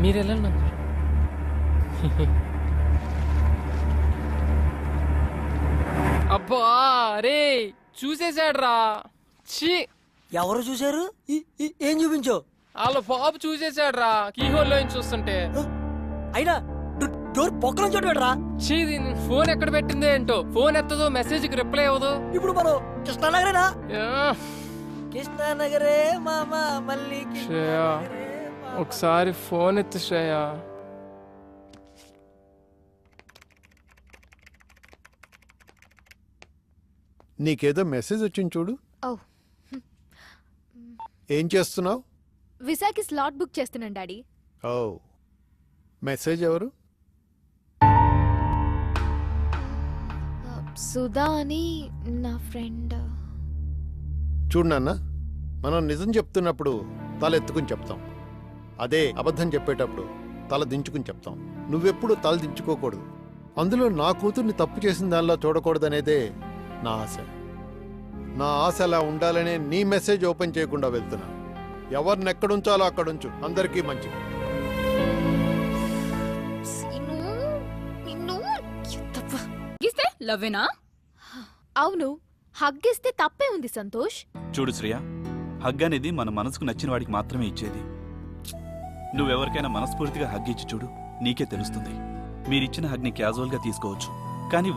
మీరెళ్ళండి. అబ్బా రే చూసేసాడ్రా. ఛీ, ఎవరు చూశారు? ఏం చూపించావు? వాళ్ళ బాబు చూసేసాడ్రా కీహోల్లో చూస్తుంటే. అయినా డోర్ పొక్కల చూడరా. ఛీ, ఫోన్ ఎక్కడ పెట్టిందే ఏంటో. ఫోన్ ఎత్తదో, మెసేజ్ కి రిప్లై అవ్వదు. ఇప్పుడు మనం కృష్ణానగరేనా? యా. కృష్ణానగరే మామా మళ్ళీ శ్రేయ, ఒకసారి ఫోన్ ఎత్తు శ్రేయ. నీకేదో మెసేజ్ వచ్చింది చూడు. ఏం చేస్తున్నావు? విసాకి స్లాట్ బుక్ చేస్తున్నాను డాడీ. ఓ, మెసేజ్ ఎవరు? సుధా అని నా ఫ్రెండ్. చూడు నాన్న, మనం నిజం చెప్తున్నప్పుడు తల ఎత్తుకుని చెప్తాం. అదే అబద్ధం చెప్పేటప్పుడు తల దించుకుని చెప్తాం. నువ్వెప్పుడు తల దించుకోకూడదు. అందులో నా కూతుర్ని తప్పు చేసిన దానిలో చూడకూడదనేదే నా ఆశ. నా ఆశ అలా ఉండాలనే నీ మెసేజ్ ఓపెన్ చేయకుండా వెళ్తున్నా. ఎవరిని ఎక్కడుంచాలో అక్కడుంచు, అందరికీ మంచిది. లవ్వేనా? అవును, హగ్గిస్తే తప్పే ఉంది సంతోష్. చూడు శ్రేయ, హగ్ అనేది మన మనసుకు నచ్చిన వాడికి మాత్రమే ఇచ్చేది. నువ్వెవరికైనా మనస్ఫూర్తిగా హగ్ ఇచ్చి చూడు, నీకే తెలుస్తుంది. మీరిచ్చిన హగ్ని క్యాజువల్గా తీసుకోవచ్చు, కానీ